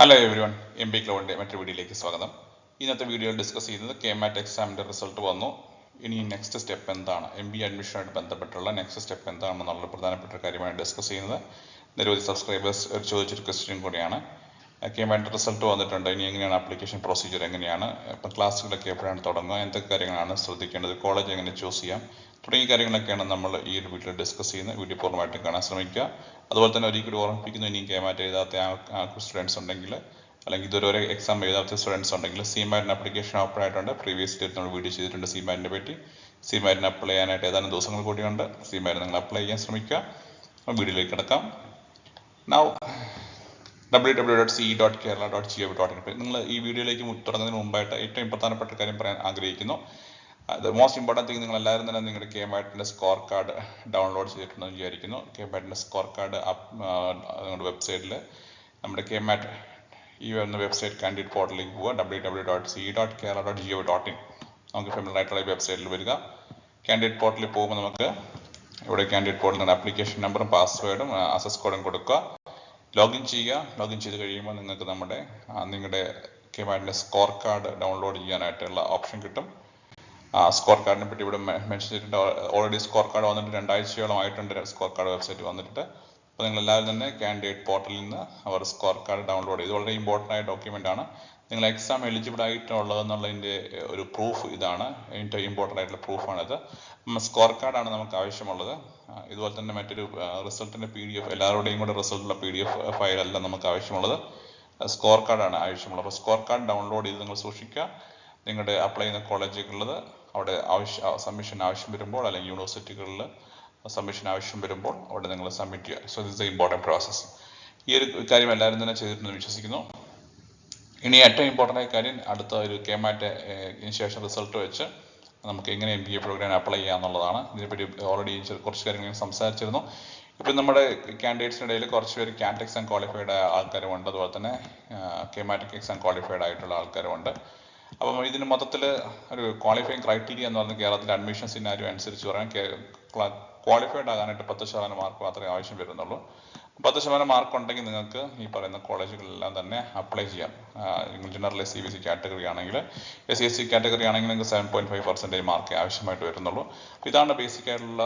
Hello every one, MBA ക്ലൗഡിൻ്റെ മറ്റൊരു വീഡിയോയിലേക്ക് സ്വാഗതം. ഇന്നത്തെ വീഡിയോയിൽ ഡിസ്കസ് ചെയ്യുന്നത് KMAT എക്സാമിൻ്റെ റിസൾട്ട് വന്നു. ഇനി നെക്സ്റ്റ് സ്റ്റെപ്പ് എന്താണ്, MBA അഡ്മിഷനുമായിട്ട് ബന്ധപ്പെട്ടുള്ള നെക്സ്റ്റ് സ്റ്റെപ്പ് എന്താണെന്നുള്ള പ്രധാനപ്പെട്ട കാര്യമാണ് ഡിസ്കസ് ചെയ്യുന്നത്. നിരവധി സബ്സ്ക്രൈബേഴ്സ് ചോദിച്ചൊരു ക്വസ്റ്റ്യൻ കൂടിയാണ്. KMAT റിസൾട്ട് വന്നിട്ടുണ്ട്, ഇനി എങ്ങനെയാണ് ആപ്ലിക്കേഷൻ പ്രൊസീജിയർ, എങ്ങനെയാണ് ഇപ്പം ക്ലാസ്സുകളൊക്കെ എപ്പോഴാണ് തുടങ്ങുക, എന്തൊക്കെ കാര്യങ്ങളാണ് ശ്രദ്ധിക്കേണ്ടത്, കോളേജ് എങ്ങനെ ചൂസ് ചെയ്യാം തുടങ്ങിയ കാര്യങ്ങളൊക്കെയാണ് നമ്മൾ ഈ ഒരു വീഡിയോയിൽ ഡിസ്കസ് ചെയ്യുന്നത്. വീഡിയോ പൂർണ്ണമായിട്ടും കാണാൻ ശ്രമിക്കുക. അതുപോലെ തന്നെ ഒരിക്കലും ഓർമ്മിപ്പിക്കുന്നു, ഇനിയും KMAT എഴുതാത്ത സ്റ്റുഡൻസ് ഉണ്ടെങ്കിൽ, അല്ലെങ്കിൽ ഇതുവരെ എക്സാം എഴുതാത്ത സ്റ്റുഡൻസ് ഉണ്ടെങ്കിൽ, CMATന് ആപ്ലിക്കേഷൻ ഓപ്പൺ ആയിട്ടുണ്ട്. പ്രീവിയസ് ഡേറ്റ് നമ്മൾ വീഡിയോ ചെയ്തിട്ടുണ്ട് CMATനെ പറ്റി. CMATന് അപ്ലൈ ചെയ്യാനായിട്ട് ഏതാനും ദിവസങ്ങൾ കൂടിയുണ്ട്. CMAT നിങ്ങൾ അപ്ലൈ ചെയ്യാൻ ശ്രമിക്കുക. വീഡിയോയിലേക്ക് കിടക്കാം. Now www.ce.kerala.gov.in. നിങ്ങൾ ഈ വീഡിയോയിലേക്ക് തുടങ്ങുന്നതിന് മുമ്പായിട്ട് ഏറ്റവും പ്രധാനപ്പെട്ട കാര്യം പറയാൻ ആഗ്രഹിക്കുന്നു. ദ മോസ്റ്റ് ഇമ്പോർട്ടൻറ്റ് തിങ്, നിങ്ങൾ എല്ലാവരും തന്നെ നിങ്ങളുടെ KMATൻ്റെ സ്കോർ കാർഡ് ഡൗൺലോഡ് ചെയ്തിട്ടുണ്ടെന്ന് വിചാരിക്കുന്നു. KMATൻ്റെ സ്കോർ കാർഡ് നിങ്ങളുടെ വെബ്സൈറ്റിൽ, നമ്മുടെ KMAT ഈ വരുന്ന വെബ്സൈറ്റ് കാൻഡിഡേറ്റ് പോർട്ടലിലേക്ക് പോവുക. www.ce.kerala.gov.in. നമുക്ക് ഫെമിലർ ആയിട്ടുള്ള ഈ വെബ്സൈറ്റിൽ വരിക. കാൻഡിഡേറ്റ് പോർട്ടലിൽ പോകുമ്പോൾ നമുക്ക് ഇവിടെ കാൻഡിഡേറ്റ് പോർട്ടലിൻ്റെ ആപ്ലിക്കേഷൻ നമ്പറും പാസ്വേഡും അസസ് കോഡും കൊടുക്കുക. ലോഗിൻ ചെയ്യുക. ലോഗിൻ ചെയ്ത് കഴിയുമ്പോൾ നിങ്ങൾക്ക് നിങ്ങളുടെ KMATൻ്റെ സ്കോർ കാർഡ് ഡൗൺലോഡ് ചെയ്യാനായിട്ടുള്ള ഓപ്ഷൻ കിട്ടും. സ്കോർ കാർഡിനെ പറ്റി ഇവിടെ മെൻഷൻ ചെയ്തിട്ടുണ്ട്. ഓൾറെഡി സ്കോർ കാർഡ് വന്നിട്ട് 2 ആഴ്ചയോളം ആയിട്ടുണ്ട്. സ്കോർ കാർഡ് വെബ്സൈറ്റ് വന്നിട്ട്. അപ്പോൾ നിങ്ങൾ എല്ലാവരും തന്നെ കാൻഡിഡേറ്റ് പോർട്ടലിൽ നിന്ന് അവർ സ്കോർ കാർഡ് ഡൗൺലോഡ് ചെയ്തു. വളരെ ഇമ്പോർട്ടൻ്റ് ആയ ഡോക്യുമെൻ്റ് ആണ്. നിങ്ങൾ എക്സാം എലിജിബിൾ ആയിട്ടുള്ളതെന്നുള്ളതിൻ്റെ ഒരു പ്രൂഫ് ഇതാണ്. ഏറ്റവും ഇമ്പോർട്ടൻ്റ് ആയിട്ടുള്ള പ്രൂഫാണിത്. സ്കോർ കാർഡാണ് നമുക്ക് ആവശ്യമുള്ളത്. ഇതുപോലെ തന്നെ മറ്റൊരു റിസൾട്ടിൻ്റെ PDF, എല്ലാവരുടെയും കൂടെ റിസൾട്ടുള്ള PDF ഫയലല്ല നമുക്ക് ആവശ്യമുള്ളത്, സ്കോർ കാർഡാണ് ആവശ്യമുള്ളത്. അപ്പോൾ സ്കോർ കാർഡ് ഡൗൺലോഡ് ചെയ്ത് നിങ്ങൾ സൂക്ഷിക്കുക. നിങ്ങളുടെ അപ്ലൈ ചെയ്യുന്ന കോളേജുകളിൽ അവിടെ സബ്മിഷൻ ആവശ്യം വരുമ്പോൾ, അല്ലെങ്കിൽ യൂണിവേഴ്സിറ്റികളിൽ സബ്മിഷൻ ആവശ്യം വരുമ്പോൾ അവിടെ നിങ്ങൾ സബ്മിറ്റ് ചെയ്യുക. So this the important process. ഈ ഒരു കാര്യം എല്ലാവരും തന്നെ ചെയ്തിട്ടുണ്ടെന്ന് വിശ്വസിക്കുന്നു. ഇനി ഏറ്റവും ഇമ്പോർട്ടൻ്റ് ആയ കാര്യം, അടുത്ത ഒരു KMAT ശേഷം റിസൾട്ട് വെച്ച് നമുക്ക് എങ്ങനെ MBA പ്രോഗ്രാം അപ്ലൈ ചെയ്യാം എന്നുള്ളതാണ്. ഇതിനെപ്പറ്റി ഓൾറെഡി കുറച്ച് കാര്യങ്ങൾ സംസാരിച്ചിരുന്നു. ഇപ്പം നമ്മുടെ കാൻഡിഡേറ്റ്സിനിടയിൽ കുറച്ച് പേര് CAT എക്സാം ക്വാളിഫൈഡ് ആൾക്കാരുമുണ്ട്, അതുപോലെ തന്നെ KMAT എക്സാം ക്വാളിഫൈഡ് ആയിട്ടുള്ള ആൾക്കാരുമുണ്ട്. അപ്പം ഇതിന് മൊത്തത്തിൽ ഒരു ക്വാളിഫയിങ് ക്രൈറ്റീരിയ എന്ന് പറഞ്ഞാൽ കേരളത്തിലെ അഡ്മിഷൻ സിനാരിയോ അനുസരിച്ച് പറയാൻ ക്വാളിഫൈഡ് ആകാനായിട്ട് 10% മാർക്ക് മാത്രമേ ആവശ്യം വരുന്നുള്ളൂ. 10% മാർക്ക് ഉണ്ടെങ്കിൽ നിങ്ങൾക്ക് ഈ പറയുന്ന കോളേജുകളെല്ലാം തന്നെ അപ്ലൈ ചെയ്യാം. ജനറൽ SC/BC കാറ്റഗറി ആണെങ്കിൽ, SC/ST കാറ്റഗറി ആണെങ്കിൽ നിങ്ങൾക്ക് 7.5% മാർക്ക് ആവശ്യമായിട്ട് വരുന്നുള്ളൂ. ഇതാണ് ബേസിക് ആയിട്ടുള്ള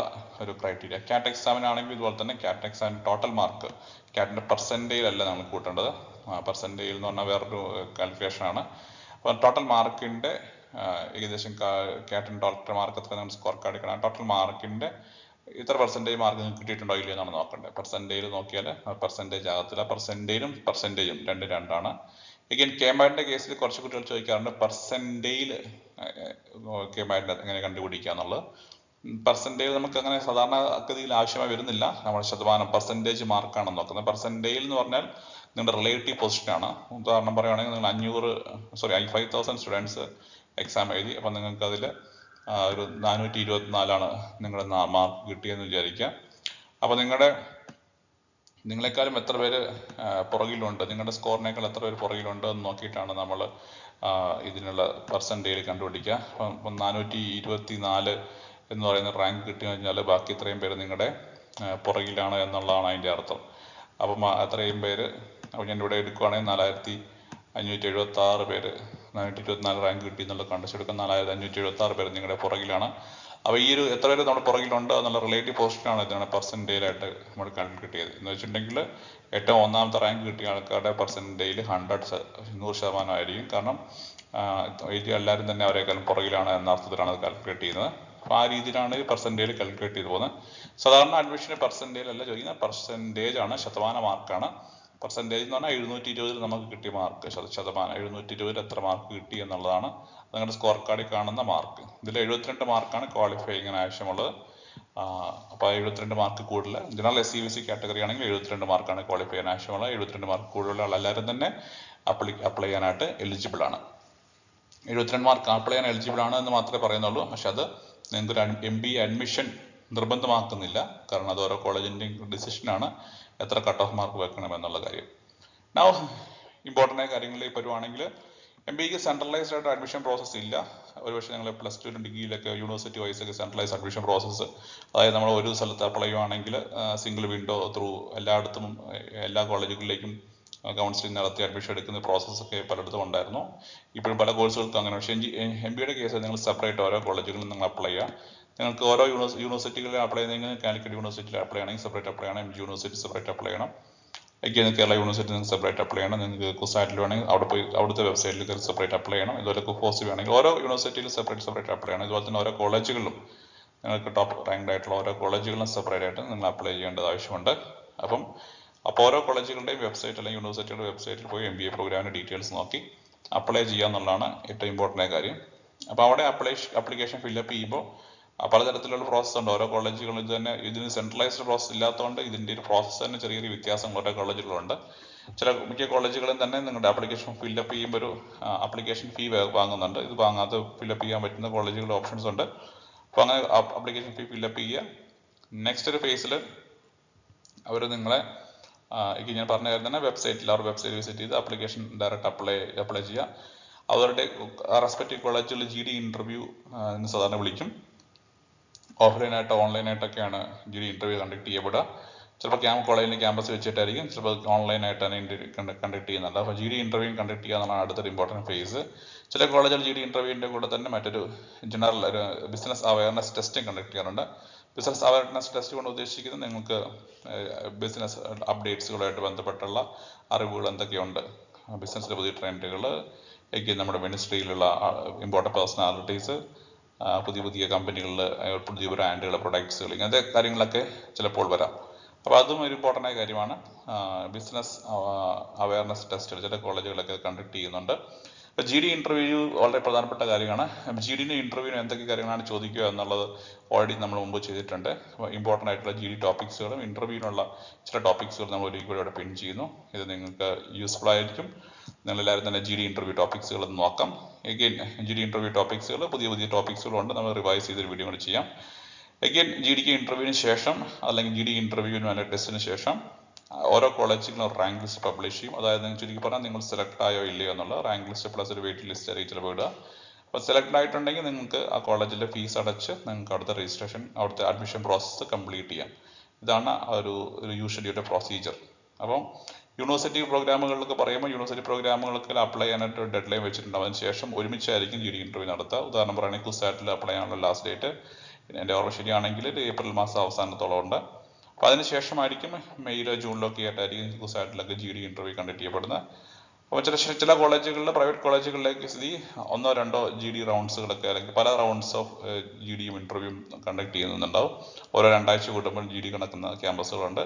ഒരു ക്രൈറ്റീരിയ. CAT എക്സാമിനാണെങ്കിൽ ഇതുപോലെ തന്നെ CAT എക്സാം ടോട്ടൽ മാർക്ക്, CATൻ്റെ പെർസെൻറ്റേജ് അല്ല നമ്മൾ കൂട്ടേണ്ടത്. പെർസെൻറ്റേജ് എന്ന് പറഞ്ഞാൽ വേറൊരു കാൽക്കുലേഷനാണ്. അപ്പോൾ ടോട്ടൽ മാർക്കിൻ്റെ ഏകദേശം CATൻ്റെ ടോട്ടൽ മാർക്ക് എത്ര നമ്മൾ സ്കോർ കാർഡ് എടുക്കണം. ടോട്ടൽ മാർക്കിൻ്റെ ഇത്ര പെർസെൻറ്റേജ് മാർക്ക് നിങ്ങൾക്ക് കിട്ടിയിട്ടുണ്ടോ ഇല്ലയോ എന്നാണ് നോക്കേണ്ടത്. പെർസെൻറ്റേജ് നോക്കിയാൽ പെർസെൻറ്റേജ് ആകത്തില്ല. പെർസെൻറ്റേജും രണ്ടാണ്. എഗെയിൻ KMATൻ്റെ കേസിൽ കുറച്ച് കുട്ടികൾ ചോദിക്കാറുണ്ട്, പെർസെൻറ്റേജിൽ KMAT എങ്ങനെ കണ്ടുപിടിക്കുക എന്നുള്ളത്. പെർസെൻറ്റേജ് നമുക്ക് അങ്ങനെ സാധാരണ ഗതിയിൽ ആവശ്യമായി വരുന്നില്ല. നമ്മൾ ശതമാനം പെർസെൻറ്റേജ് മാർക്കാണ് നോക്കുന്നത്. പെർസെൻറ്റേജ് എന്ന് പറഞ്ഞാൽ നിങ്ങളുടെ റിലേറ്റീവ് പൊസിഷനാണ്. ഉദാഹരണം പറയുകയാണെങ്കിൽ നിങ്ങൾ 5,000 സ്റ്റുഡൻസ് എക്സാം എഴുതി. അപ്പം നിങ്ങൾക്ക് അതിൽ ഒരു 424 നിങ്ങളുടെ മാർക്ക് കിട്ടിയെന്ന് വിചാരിക്കുക. അപ്പോൾ നിങ്ങളെക്കാളും എത്ര പേര് പുറകിലുണ്ട്, നിങ്ങളുടെ സ്കോറിനേക്കാൾ എത്ര പേര് പുറകിലുണ്ട് എന്ന് നോക്കിയിട്ടാണ് നമ്മൾ ഇതിനുള്ള പെർസെൻറ്റേജ് കണ്ടുപിടിക്കുക. അപ്പം 424 എന്ന് പറയുന്ന റാങ്ക് കിട്ടി കഴിഞ്ഞാൽ ബാക്കി ഇത്രയും പേര് നിങ്ങളുടെ പുറകിലാണ് എന്നുള്ളതാണ് അതിൻ്റെ അർത്ഥം. അപ്പം അത്രയും പേര്, അപ്പോൾ ഞാൻ ഇവിടെ എടുക്കുകയാണെങ്കിൽ 4,576 പേര് 424 റാങ്ക് കിട്ടി എന്നുള്ളത് കണ്ടുപിടിച്ചെടുക്കുക. 4,576 പേര് നിങ്ങളുടെ പുറകിലാണ്. അപ്പോൾ ഈ ഒരു എത്ര പേര് നമ്മുടെ പുറകിലുണ്ട് എന്നുള്ള റിലേറ്റീവ് പൊസിഷനാണ് ഇതിനാണ് പെർസെൻറ്റേജായിട്ട് നമ്മൾ കാൽക്കുലേറ്റ് ചെയ്തത്. എന്ന് വെച്ചിട്ടുണ്ടെങ്കിൽ ഏറ്റവും ഒന്നാമത്തെ റാങ്ക് കിട്ടിയ ആൾക്കാരുടെ പെർസെൻറ്റേജിൽ 100% ആയിരിക്കും. കാരണം എല്ലാവരും തന്നെ അവരെക്കാളും പുറകിലാണ് എന്ന അർത്ഥത്തിലാണ് അത് കാൽക്കുലേറ്റ് ചെയ്യുന്നത്. അപ്പോൾ ആ രീതിയിലാണ് ഈ പെർസെൻറ്റേജ് കാൽക്കുലേറ്റ് ചെയ്ത് പോകുന്നത്. സാധാരണ അഡ്മിഷന് പെർസെൻറ്റേജ് അല്ല ചോദിക്കുന്നത്, പെർസെൻറ്റേജ് ആണ്, ശതമാന മാർക്കാണ്. പെർസെൻറ്റേജ് എന്ന് പറഞ്ഞാൽ 720 നമുക്ക് കിട്ടിയ മാർക്ക്, ശതമാനം 720 എത്ര മാർക്ക് കിട്ടി എന്നുള്ളതാണ് നിങ്ങളുടെ സ്കോർ കാർഡിൽ കാണുന്ന മാർക്ക്. ഇതിൽ 72 മാർക്കാണ് ക്വാളിഫയിങ്ങിന് ആവശ്യമുള്ളത്. അപ്പോൾ 72 മാർക്ക് കൂടുതൽ, ജനറൽ SC/BC കാറ്റഗറി ആണെങ്കിൽ 72 മാർക്കാണ് ക്വാളിഫൈ ചെയ്യാൻ ആവശ്യമുള്ളത്. 72 മാർക്ക് കൂടുതലുള്ള എല്ലാവരും തന്നെ അപ്ലൈ ചെയ്യാനായിട്ട് എലിജിബിൾ ആണ്. 72 മാർക്ക് അപ്ലൈ ചെയ്യാൻ എലിജിബിൾ ആണ് എന്ന് മാത്രമേ പറയുന്നുള്ളൂ. പക്ഷെ അത് നിങ്ങൾക്കൊരു MBA അഡ്മിഷൻ നിർബന്ധമാക്കുന്നില്ല. കാരണം അത് ഓരോ കോളേജിൻ്റെയും ഡിസിഷനാണ് എത്ര കട്ട് ഓഫ് മാർക്ക് വെക്കണം എന്നുള്ള കാര്യം. നൗ ഇമ്പോർട്ടൻ്റ് ആയ കാര്യങ്ങളിലേക്ക് വരുവാണെങ്കിൽ, MBAക്ക് സെൻട്രലൈസ്ഡ് ആയിട്ട് അഡ്മിഷൻ പ്രോസസ്സ് ഇല്ല. ഒരുപക്ഷെ നിങ്ങൾ +2 ഡിഗ്രിയിലൊക്കെ യൂണിവേഴ്സിറ്റി വൈസ് ഒക്കെ സെൻട്രലൈസ് അഡ്മിഷൻ പ്രോസസ്സ്, അതായത് നമ്മൾ ഒരു സ്ഥലത്ത് അപ്ലൈ ചെയ്യുവാണെങ്കിൽ സിംഗിൾ വിൻഡോ ത്രൂ എല്ലായിടത്തും എല്ലാ കോളേജുകളിലേക്കും കൗൺസിലിംഗ് നടത്തി അഡ്മിഷൻ എടുക്കുന്ന പ്രോസസ്സൊക്കെ പലയിടത്തും ഉണ്ടായിരുന്നു. ഇപ്പോഴും പല കോഴ്സുകൾക്കും അങ്ങനെ. പക്ഷേ MBA കേസ് നിങ്ങൾ സെപ്പറേറ്റ് ഓരോ കോളേജുകളിലും നിങ്ങൾ അപ്ലൈ ചെയ്യുക. നിങ്ങൾക്ക് ഓരോ യൂണിവേഴ്സിറ്റികളിൽ അപ്ലൈ ചെയ്യുന്നെങ്കിൽ കാലിക്കറ്റ് യൂണിവേഴ്സിറ്റിയിൽ അപ്ലൈ ചെയ്യണമെങ്കിൽ സെപ്പറേറ്റ് അപ്ലൈ ചെയ്യണം. MG യൂണിവേഴ്സിറ്റി സെപ്പറേറ്റ് അപ്ലൈ ചെയ്യണം. കേരള യൂണിവേഴ്സിറ്റി നിങ്ങൾക്ക് സെപ്പറേറ്റ് അപ്ലൈ ചെയ്യണം. നിങ്ങൾക്ക് കുസാറ്റിൽ വേണമെങ്കിൽ അവിടെ പോയി അവിടുത്തെ വെബ്സൈറ്റിൽ സെപ്പറേറ്റ് അപ്ലൈ ചെയ്യണം. ഇതുപോലെ കുഫോസി വേണമെങ്കിൽ ഓരോ യൂണിവേഴ്സിറ്റിയിലും സെപ്പറേറ്റ് അപ്ലൈ ചെയ്യണം. ഇതുപോലെ തന്നെ ഓരോ കോളേജുകളിലും നിങ്ങൾക്ക് ടോപ്പ് റാങ്ക്ഡ് ആയിട്ടുള്ള ഓരോ കോളേജുകളിലും സെപ്പറേറ്റ് ആയിട്ട് നിങ്ങൾ അപ്ലൈ ചെയ്യേണ്ടത് ആവശ്യമുണ്ട്. അപ്പോൾ ഓരോ കോളേജുകളുടെയും വെബ്സൈറ്റ് അല്ലെങ്കിൽ യൂണിവേഴ്സിറ്റിയുടെ വെബ്സൈറ്റിൽ പോയി MBA പ്രോഗ്രാമിൻ്റെ ഡീറ്റെയിൽസ് നോക്കി അപ്ലൈ ചെയ്യുക എന്നുള്ളതാണ് ഏറ്റവും ഇമ്പോർട്ടൻ്റ് ആയ കാര്യം. അപ്പോൾ അവിടെ അപ്ലിക്കേഷൻ ഫില്ലപ്പ് ചെയ്യുമ്പോൾ പലതരത്തിലുള്ള പ്രോസസ്സ് ഉണ്ട്. ഓരോ കോളേജുകളും ഇതിന് സെൻട്രലൈസ്ഡ് പ്രോസസ്സ് ഇല്ലാത്തതുകൊണ്ട് ഇതിൻ്റെ ഒരു പ്രോസസ്സ് തന്നെ ചെറിയൊരു വ്യത്യാസം ഓരോ കോളേജുകളുണ്ട്. മിക്ക കോളേജുകളും തന്നെ നിങ്ങളുടെ ആപ്ലിക്കേഷൻ ഫില്ലപ്പ് ചെയ്യുമ്പോൾ ഒരു ആപ്ലിക്കേഷൻ ഫീ വാങ്ങുന്നുണ്ട്. ഇത് വാങ്ങാതെ ഫില്ലപ്പ് ചെയ്യാൻ പറ്റുന്ന കോളേജുകളുടെ ഓപ്ഷൻസ് ഉണ്ട്. അപ്പോൾ അങ്ങനെ ആപ്ലിക്കേഷൻ ഫീ ഫില്ലപ്പ് ചെയ്യുക. നെക്സ്റ്റ് ഒരു ഫേസിൽ അവർ നിങ്ങളെ ഞാൻ പറഞ്ഞ കാര്യം തന്നെ അവരുടെ വെബ്സൈറ്റ് വിസിറ്റ് ചെയ്ത് ആപ്ലിക്കേഷൻ ഡയറക്റ്റ് അപ്ലൈ ചെയ്യുക. അവരുടെ റെസ്പെക്റ്റീവ് കോളേജുകളിൽ GD ഇൻ്റർവ്യൂ എന്ന് സാധാരണ വിളിക്കും. ഓഫ്ലൈനായിട്ടോ ഓൺലൈനായിട്ടൊക്കെയാണ് GD ഇൻ്റർവ്യൂ കണ്ടക്ട് ചെയ്യപ്പെടുക. ചിലപ്പോൾ കോളേജിൽ ക്യാമ്പസ് വെച്ചിട്ടായിരിക്കും, ചിലപ്പോൾ ഓൺലൈനായിട്ടാണ് കണ്ടക്ട് ചെയ്യുന്നുണ്ട്. അപ്പോൾ GD ഇൻ്റർവ്യൂ കണ്ടക്ട് ചെയ്യുക എന്നുള്ളതാണ് അടുത്തൊരു ഇമ്പോർട്ടൻറ്റ് ഫേസ്. ചില കോളേജുകൾ GD ഇൻ്റർവ്യൂവിൻ്റെ കൂടെ തന്നെ മറ്റൊരു ജനറൽ ഒരു ബിസിനസ് അവയർനെസ് ടെസ്റ്റിംഗ് കണ്ടക്ട് ചെയ്യാറുണ്ട്. ബിസിനസ് അവയർനെസ് ടെസ്റ്റ് കൊണ്ട് ഉദ്ദേശിക്കുന്നത് നിങ്ങൾക്ക് ബിസിനസ് അപ്ഡേറ്റ്സുകളായിട്ട് ബന്ധപ്പെട്ടുള്ള അറിവുകൾ എന്തൊക്കെയുണ്ട്, ബിസിനസ്സിലെ പുതിയ ട്രെൻഡുകൾ, നമ്മുടെ മിനിസ്ട്രിയിലുള്ള ഇമ്പോർട്ടൻറ്റ് പേഴ്സണാലിറ്റീസ്, പുതിയ കമ്പനികളിൽ പുതിയ ബ്രാൻഡുകൾ, പ്രൊഡക്ട്സുകൾ, ഇങ്ങനത്തെ കാര്യങ്ങളൊക്കെ ചിലപ്പോൾ വരാം. അപ്പോൾ അതും ഒരു ഇമ്പോർട്ടൻ്റ് ആയ കാര്യമാണ്. ബിസിനസ് അവയർനെസ് ടെസ്റ്റുകൾ ചില കോളേജുകളൊക്കെ കണ്ടക്ട് ചെയ്യുന്നുണ്ട്. GD ഇൻ്റർവ്യൂ വളരെ പ്രധാനപ്പെട്ട കാര്യമാണ്. GD ഇൻ്റർവ്യൂവിന് എന്തൊക്കെ കാര്യങ്ങളാണ് ചോദിക്കുക എന്നുള്ളത് ഓൾറെഡി നമ്മൾ മുമ്പ് ചെയ്തിട്ടുണ്ട്. ഇമ്പോർട്ടൻ്റ് ആയിട്ടുള്ള GD ടോപ്പിക്സുകളും ഇൻ്റർവ്യൂവിനുള്ള ചില ടോപ്പിക്സുകൾ നമ്മൾ ഒരിക്കലും ഇവിടെ പിൻ ചെയ്യുന്നു. ഇത് നിങ്ങൾക്ക് യൂസ്ഫുൾ ആയിരിക്കും. നിങ്ങളെല്ലാവരും തന്നെ GD ഇൻ്റർവ്യൂ ടോപ്പിക്സുകൾ നോക്കാം. GD ഇൻ്റർവ്യൂ ടോപ്പിക്സുകൾ പുതിയ ടോപ്പിക്സുകളുണ്ട്. നമ്മൾ റിവൈസ് ചെയ്തൊരു വീഡിയോ കൂടി ചെയ്യാം. GDക്ക് ഇൻ്റർവ്യൂവിന് ശേഷം അല്ലെങ്കിൽ GD ഇൻ്റർവ്യൂവിന് വേണ്ട ടെസ്റ്റിന് ശേഷം ഓരോ കോളേജുകളും റാങ്ക് ലിസ്റ്റ് പബ്ലിഷ് ചെയ്യും. അതായത് ചുരുക്കി പറഞ്ഞാൽ നിങ്ങൾ സെലക്ട് ആയോ ഇല്ലയോ എന്നുള്ള റാങ്ക് ലിസ്റ്റ് പ്ലസ് ഒരു വെയിറ്റ് ലിസ്റ്റ് ആയിരിക്കും ചിലപ്പോൾ ഇടുക. അപ്പോൾ സെലക്ട് ആയിട്ടുണ്ടെങ്കിൽ നിങ്ങൾക്ക് ആ കോളേജിലെ ഫീസ് അടച്ച് നിങ്ങൾക്ക് അവിടുത്തെ രജിസ്ട്രേഷൻ, അവിടുത്തെ അഡ്മിഷൻ പ്രോസസ്സ് കംപ്ലീറ്റ് ചെയ്യാം. ഇതാണ് ഒരു യൂഷ്വലി ഒരു പ്രൊസീജിയർ. അപ്പം യൂണിവേഴ്സിറ്റി പ്രോഗ്രാമുകളിലൊക്കെ പറയുമ്പോൾ യൂണിവേഴ്സിറ്റി പ്രോഗ്രാമുകൾക്ക് അപ്ലൈ ചെയ്യാനായിട്ട് ഒരു ഡെഡ് ലൈൻ വെച്ചിട്ടുണ്ട്. അതിന് ശേഷം ഒരുമിച്ചായിരിക്കും GD ഇൻ്റർവ്യൂ നടത്തുക. ഉദാഹരണം പറയുകയാണെങ്കിൽ കുസാറ്റിൽ അപ്ലൈ ചെയ്യാനുള്ള ലാസ്റ്റ് ഡേറ്റ് എൻ്റെ ഓർമ്മ ശരിയാണെങ്കിൽ ഏപ്രിൽ മാസം അവസാനത്തോളം ഉണ്ട്. അപ്പോൾ അതിനുശേഷമായിരിക്കും മെയ്യിലോ ജൂണിലോ ഒക്കെ ആയിട്ടായിരിക്കും കുസാറ്റിലൊക്കെ GD ഇൻ്റർവ്യൂ കണ്ടക്ട് ചെയ്യപ്പെടുന്നത്. അപ്പോൾ ചില കോളേജുകളിൽ, പ്രൈവറ്റ് കോളേജുകളിലേക്ക് സ്ഥിതി 1-2 GD റൗണ്ട്സുകളൊക്കെ അല്ലെങ്കിൽ പല റൗണ്ട്സ് ഓഫ് GD ഇൻ്റർവ്യൂവും കണ്ടക്ട് ചെയ്യുന്നുണ്ടാവും. ഓരോ 2 ആഴ്ച കൂടുമ്പോൾ GD കണക്കുന്ന ക്യാമ്പസുകളുണ്ട്.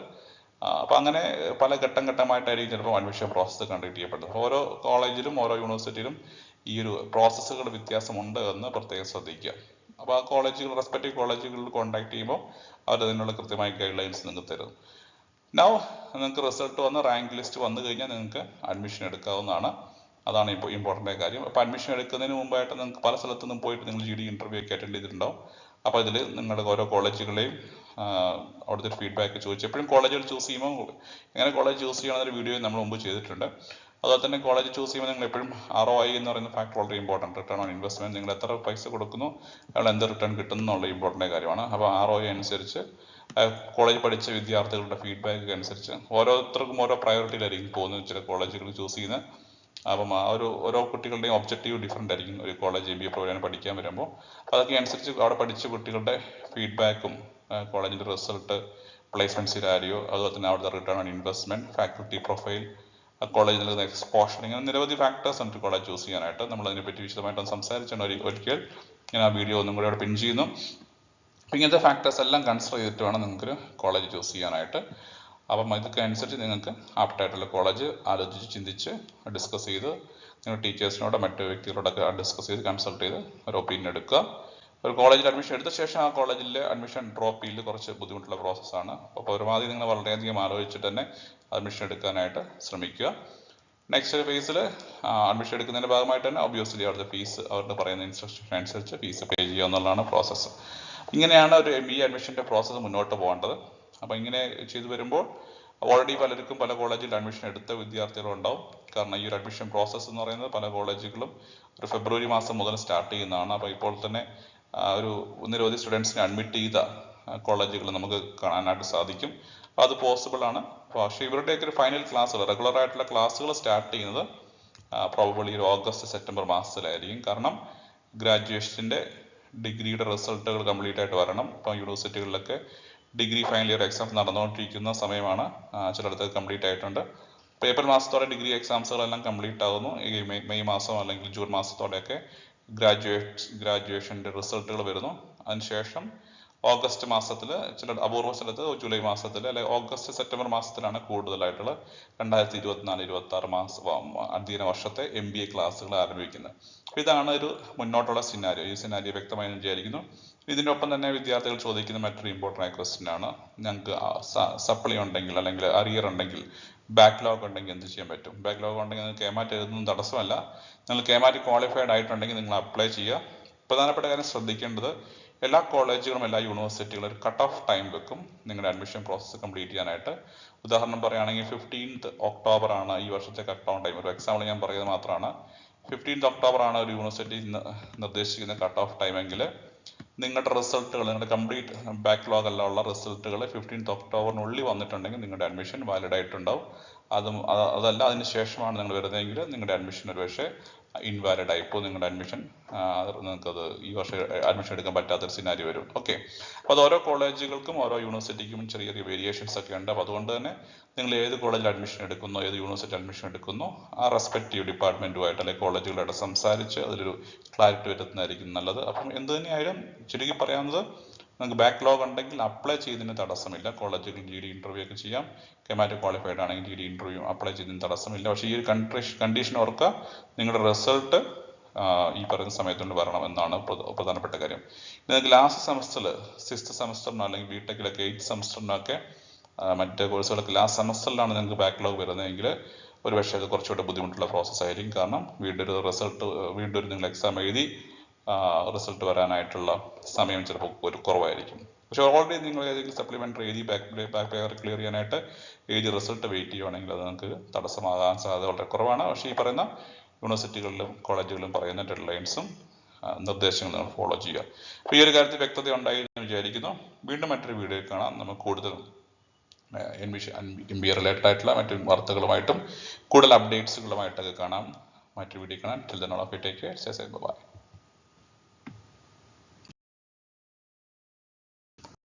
അപ്പോൾ അങ്ങനെ പല ഘട്ടമായിട്ടായിരിക്കും ചിലപ്പോൾ അഡ്മിഷൻ പ്രോസസ്സ് കണ്ടക്ട് ചെയ്യപ്പെടുന്നത്. ഓരോ കോളേജിലും ഓരോ യൂണിവേഴ്സിറ്റിയിലും ഈ ഒരു പ്രോസസ്സുകൾ വ്യത്യാസമുണ്ട് എന്ന് പ്രത്യേകം ശ്രദ്ധിക്കുക. അപ്പോൾ ആ കോളേജുകൾ, റെസ്പെക്റ്റീവ് കോളേജുകളിൽ കോൺടാക്ട് ചെയ്യുമ്പോൾ അവർ അതിനുള്ള കൃത്യമായ ഗൈഡ് ലൈൻസ് നിങ്ങൾക്ക് തരും. നിങ്ങൾക്ക് റിസൾട്ട് വന്ന് റാങ്ക് ലിസ്റ്റ് വന്നു കഴിഞ്ഞാൽ നിങ്ങൾക്ക് അഡ്മിഷൻ എടുക്കാവുന്നതാണ്. അതാണ് ഇപ്പോൾ ഇമ്പോർട്ടൻ്റ് ആയ കാര്യം. അപ്പോൾ അഡ്മിഷൻ എടുക്കുന്നതിന് മുമ്പായിട്ട് നിങ്ങൾക്ക് പല സ്ഥലത്തു നിന്നും പോയിട്ട് നിങ്ങൾ GD ഇൻ്റർവ്യൂ ഒക്കെ അറ്റൻഡ് ചെയ്തിട്ടുണ്ടാവും. അപ്പോൾ ഇതിൽ നിങ്ങളുടെ ഓരോ കോളേജുകളെയും അവിടുത്തെ ഫീഡ്ബാക്ക് ചോദിച്ചു. എപ്പോഴും കോളേജുകൾ ചൂസ് ചെയ്യുമ്പോൾ എങ്ങനെ കോളേജ് ചൂസ് ചെയ്യണമെന്നൊരു വീഡിയോ നമ്മൾ മുമ്പ് ചെയ്തിട്ടുണ്ട്. അതുപോലെ തന്നെ കോളേജ് ചൂസ് ചെയ്യുമ്പോൾ നിങ്ങൾ എപ്പോഴും ROI എന്ന് പറയുന്ന ഫാക്ടർ വളരെ ഇമ്പോർട്ടൻറ്റ്. റിട്ടേൺ ഓൺ ഇൻവെസ്റ്റ്മെൻറ്റ്, നിങ്ങൾ എത്ര പൈസ കൊടുക്കുന്നു അയാൾ എന്ത് റിട്ടേൺ കിട്ടുന്നു എന്നുള്ള ഇമ്പോർട്ടൻ്റ് കാര്യമാണ്. അപ്പോൾ ROI അനുസരിച്ച് കോളേജ് പഠിച്ച വിദ്യാർത്ഥികളുടെ ഫീഡ്ബാക്ക് അനുസരിച്ച് ഓരോരുത്തർക്കും ഓരോ പ്രയോറിറ്റിയിലായിരിക്കും പോകുന്നത് ചില കോളേജുകൾ ചൂസ് ചെയ്യുന്നത്. അപ്പം ഓരോ കുട്ടികളുടെയും ഒബ്ജക്റ്റീവ് ഡിഫറെൻ്റ് ആയിരിക്കും ഒരു കോളേജ് MBA പ്രോഗ്രാം പഠിക്കാൻ വരുമ്പോൾ. അതൊക്കെ അനുസരിച്ച് അവിടെ പഠിച്ച കുട്ടികളുടെ ഫീഡ്ബാക്കും കോളേജിൻ്റെ റിസൾട്ട്, പ്ലേസ്മെൻറ്റ് സിനാരിയോ, അതുപോലെ തന്നെ അവിടുത്തെ return on investment, faculty profile, കോളേജിൽ നൽകുന്ന എക്സ്പോഷർ, ഇങ്ങനെ നിരവധി ഫാക്ടേഴ്സ് ഉണ്ട് കോളേജ് ചൂസ് ചെയ്യാനായിട്ട്. നമ്മൾ അതിനെപ്പറ്റി വിശദമായിട്ടൊന്ന് സംസാരിച്ചാണ്. ഒരിക്കൽ ഞാൻ ആ വീഡിയോ ഒന്നും കൂടെ അവിടെ പിൻ ചെയ്യുന്നു. ഇങ്ങനത്തെ ഫാക്ടേഴ്സ് എല്ലാം കൺസിഡർ ചെയ്തിട്ട് വേണം നിങ്ങൾക്ക് കോളേജ് ചൂസ് ചെയ്യാനായിട്ട്. അപ്പം ഇതൊക്കെ അനുസരിച്ച് നിങ്ങൾക്ക് ആപ്റ്റായിട്ടുള്ള കോളേജ് ആലോചിച്ച് ചിന്തിച്ച് ഡിസ്കസ് ചെയ്ത് നിങ്ങൾ ടീച്ചേഴ്സിനോടോ മറ്റു വ്യക്തികളോടൊക്കെ ഡിസ്കസ് ചെയ്ത് കൺസൾട്ട് ചെയ്ത് ഒരു ഒപ്പീനിയൻ എടുക്കുക. ഒരു കോളേജിൽ അഡ്മിഷൻ എടുത്ത ശേഷം ആ കോളേജിലെ അഡ്മിഷൻ ഡ്രോപ്പ് ചെയ്യൽ കുറച്ച് ബുദ്ധിമുട്ടുള്ള പ്രോസസ്സാണ്. അപ്പോൾ പരമാവധി നിങ്ങൾ വളരെയധികം ആലോചിച്ചിട്ട് തന്നെ അഡ്മിഷൻ എടുക്കാനായിട്ട് ശ്രമിക്കുക. നെക്സ്റ്റ് ഫേസിൽ അഡ്മിഷൻ എടുക്കുന്നതിൻ്റെ ഭാഗമായിട്ട് തന്നെ ഒബ്വിയസ്ലി അവരുടെ ഫീസ്, അവരുടെ പറയുന്ന ഇൻസ്ട്രക്ഷൻ അനുസരിച്ച് ഫീസ് പേ ചെയ്യുക എന്നുള്ളതാണ് പ്രോസസ്സ്. ഇങ്ങനെയാണ് ഒരു MBA അഡ്മിഷൻ്റെ പ്രോസസ്സ് മുന്നോട്ട് പോകേണ്ടത്. അപ്പോൾ ഇങ്ങനെ ചെയ്തു വരുമ്പോൾ ഓൾറെഡി പലർക്കും പല കോളേജിൽ അഡ്മിഷൻ എടുത്ത വിദ്യാർത്ഥികളുണ്ടാവും. കാരണം ഈ ഒരു അഡ്മിഷൻ പ്രോസസ്സ് എന്ന് പറയുന്നത് പല കോളേജുകളും ഒരു ഫെബ്രുവരി മാസം മുതൽ സ്റ്റാർട്ട് ചെയ്യുന്നതാണ്. അപ്പോൾ ഇപ്പോൾ തന്നെ ഒരു നിരവധി സ്റ്റുഡൻസിനെ അഡ്മിറ്റ് ചെയ്ത കോളേജുകൾ നമുക്ക് കാണാനായിട്ട് സാധിക്കും. അപ്പോൾ അത് പോസിബിൾ ആണ്. പക്ഷേ ഇവരുടെയൊക്കെ ഒരു ഫൈനൽ ക്ലാസ്സുകൾ, റെഗുലർ ആയിട്ടുള്ള ക്ലാസ്സുകൾ സ്റ്റാർട്ട് ചെയ്യുന്നത് പ്രോബബ്ലി ഒരു ഓഗസ്റ്റ് സെപ്റ്റംബർ മാസത്തിലായിരിക്കും. കാരണം ഗ്രാജുവേഷൻ്റെ ഡിഗ്രിയുടെ റിസൾട്ടുകൾ കംപ്ലീറ്റ് ആയിട്ട് വരണം. ഇപ്പം യൂണിവേഴ്സിറ്റികളിലൊക്കെ ഡിഗ്രി ഫൈനൽ ഇയർ എക്സാംസ് നടന്നുകൊണ്ടിരിക്കുന്ന സമയമാണ്. ചിലയിടത്ത് കംപ്ലീറ്റ് ആയിട്ടുണ്ട്. ഇപ്പോൾ ഏപ്രിൽ മാസത്തോടെ ഡിഗ്രി എക്സാംസുകളെല്ലാം കംപ്ലീറ്റ് ആകുന്നു. ഈ മെയ് മാസം അല്ലെങ്കിൽ ജൂൺ മാസത്തോടെയൊക്കെ ഗ്രാജുവേഷൻ്റെ റിസൾട്ടുകൾ വരുന്നു. അതിനുശേഷം ഓഗസ്റ്റ് മാസത്തിൽ, ചില അപൂർവ സ്ഥലത്ത് ജൂലൈ മാസത്തിൽ, അല്ലെങ്കിൽ ഓഗസ്റ്റ് സെപ്റ്റംബർ മാസത്തിലാണ് കൂടുതലായിട്ടുള്ള 2024-26 അധ്യയന വർഷത്തെ MBA ക്ലാസ്സുകൾ ആരംഭിക്കുന്നത്. ഇതാണ് ഒരു മുന്നോട്ടുള്ള സിനാരിയോ. ഈ സിനാരിയോ വ്യക്തമായി വിചാരിക്കുന്നു. ഇതിനൊപ്പം തന്നെ വിദ്യാർത്ഥികൾ ചോദിക്കുന്ന മറ്റൊരു ഇമ്പോർട്ടൻ്റ് ആയ ക്വസ്റ്റ്യൻ ആണ്, ഞങ്ങൾക്ക് സപ്ലി ഉണ്ടെങ്കിൽ അല്ലെങ്കിൽ അറിയർ ഉണ്ടെങ്കിൽ, ബാക്ക്ലോഗ് ഉണ്ടെങ്കിൽ എന്ത് ചെയ്യാൻ പറ്റും? ബാക്ക്ലോഗ് ഉണ്ടെങ്കിൽ നിങ്ങൾക്ക് KMAT എഴുതുന്നതും തടസ്സമല്ല. നിങ്ങൾ KMAT ക്വാളിഫൈഡ് ആയിട്ടുണ്ടെങ്കിൽ നിങ്ങൾ അപ്ലൈ ചെയ്യുക. പ്രധാനപ്പെട്ട കാര്യം ശ്രദ്ധിക്കേണ്ടത്, എല്ലാ കോളേജുകളും എല്ലാ യൂണിവേഴ്സിറ്റികളും ഒരു കട്ട് ഓഫ് ടൈം വെക്കും നിങ്ങളുടെ അഡ്മിഷൻ പ്രോസസ്സ് കംപ്ലീറ്റ് ചെയ്യാനായിട്ട്. ഉദാഹരണം പറയുകയാണെങ്കിൽ 15th ഒക്ടോബർ ആണ് ഈ വർഷത്തെ കട്ട് ഓൺ ടൈം. ഒരു എക്സാമ്പിൾ ഞാൻ പറയുന്നത് മാത്രമാണ്. 15th ഒക്ടോബർ ആണ് ഒരു യൂണിവേഴ്സിറ്റി നിർദ്ദേശിക്കുന്ന കട്ട് ഓഫ് ടൈം എങ്കിൽ നിങ്ങളുടെ റിസൾട്ടുകൾ, നിങ്ങളുടെ കംപ്ലീറ്റ് ബാക്ക്ലോഗ് എല്ലാം ഉള്ള റിസൾട്ടുകൾ 15th ഒക്ടോബറിനുള്ളിൽ വന്നിട്ടുണ്ടെങ്കിൽ നിങ്ങളുടെ അഡ്മിഷൻ വാലിഡ് ആയിട്ടുണ്ടാവും. അതല്ല അതിന് ശേഷമാണ് നിങ്ങൾ വരുന്നതെങ്കിൽ നിങ്ങളുടെ അഡ്മിഷൻ ഒരു പക്ഷേ ഇൻവാലിഡ് ആയിപ്പോൾ നിങ്ങളുടെ അഡ്മിഷൻ നിങ്ങൾക്കത് ഈ വർഷം അഡ്മിഷൻ എടുക്കാൻ പറ്റാത്തൊരു സിനാരി വരും. ഓക്കെ, അപ്പോൾ അത് ഓരോ കോളേജുകൾക്കും ഓരോ യൂണിവേഴ്സിറ്റിക്കും ചെറിയ ചെറിയ വേരിയേഷൻസ് ഒക്കെ ഉണ്ട്. അപ്പോൾ അതുകൊണ്ട് തന്നെ നിങ്ങൾ ഏത് കോളേജിൽ അഡ്മിഷൻ എടുക്കുന്നോ, ഏത് യൂണിവേഴ്സിറ്റി അഡ്മിഷൻ എടുക്കുന്നോ, ആ റെസ്പെക്റ്റീവ് ഡിപ്പാർട്ട്മെൻറ്റുമായിട്ട് അല്ലെങ്കിൽ കോളേജുകളായിട്ട് സംസാരിച്ച് അതിലൊരു ക്ലാരിറ്റി വരുത്തുന്നതായിരിക്കും നല്ലത്. അപ്പം എന്ത് തന്നെയായാലും ചുരുക്കി പറയാവുന്നത്, നിങ്ങൾക്ക് ബാക്ക്ലോഗ് ഉണ്ടെങ്കിൽ അപ്ലൈ ചെയ്തതിന് തടസ്സമില്ല. കോളേജുകളിൽ GD ഇൻ്റർവ്യൂ ഒക്കെ ചെയ്യാം. KMAT ക്വാളിഫൈഡ് ആണെങ്കിൽ GD ഇൻ്റർവ്യൂ അപ്ലൈ ചെയ്തതിന് തടസ്സമില്ല. പക്ഷേ ഈ ഒരു കണ്ടീഷൻ ഓർക്കുക, നിങ്ങളുടെ റിസൾട്ട് ഈ പറയുന്ന സമയത്തുകൊണ്ട് വരണം എന്നാണ് പ്രധാനപ്പെട്ട കാര്യം. നിങ്ങൾക്ക് ലാസ്റ്റ് സെമസ്റ്ററിൽ 6th സെമസ്റ്ററിനോ അല്ലെങ്കിൽ BTECിലൊക്കെ 8th സെമസ്റ്ററിനൊക്കെ മറ്റേ കോഴ്സുകളൊക്കെ ലാസ്റ്റ് സെമസ്റ്ററിലാണ് നിങ്ങൾക്ക് ബാക്ക്ലോഗ് വരുന്നതെങ്കിൽ ഒരു പക്ഷേ അത് കുറച്ചുകൂടെ ബുദ്ധിമുട്ടുള്ള പ്രോസസ്സ് ആയിരിക്കും. കാരണം വീണ്ടും നിങ്ങൾ എക്സാം എഴുതി റിസൾട്ട് വരാനായിട്ടുള്ള സമയം ചിലപ്പോൾ ഒരു കുറവായിരിക്കും. പക്ഷെ ഓൾറെഡി നിങ്ങൾ ഏതെങ്കിലും സപ്ലിമെൻ്ററി എഴുതി ബാക്ക് പേപ്പർ ക്ലിയർ ചെയ്യാനായിട്ട് എഴുതി റിസൾട്ട് വെയിറ്റ് ചെയ്യുവാണെങ്കിൽ അത് നിങ്ങൾക്ക് തടസ്സമാകാൻ സാധ്യത വളരെ കുറവാണ്. പക്ഷേ ഈ പറയുന്ന യൂണിവേഴ്സിറ്റികളിലും കോളേജുകളിലും പറയുന്ന ഡെഡ് ലൈൻസും നിർദ്ദേശങ്ങൾ നിങ്ങൾ ഫോളോ ചെയ്യുക. അപ്പോൾ ഈ ഒരു കാര്യത്തിൽ വ്യക്തത ഉണ്ടായി എന്ന് വിചാരിക്കുന്നു. വീണ്ടും മറ്റൊരു വീഡിയോയിൽ കാണാം. നമുക്ക് കൂടുതൽ MBA റിലേറ്റഡ് ആയിട്ടുള്ള മറ്റു വാർത്തകളുമായിട്ടും കൂടുതൽ അപ്ഡേറ്റ്സുകളുമായിട്ടൊക്കെ കാണാം. മറ്റൊരു വീഡിയോ കാണാം. Till then all of you take care. Stay safe. By.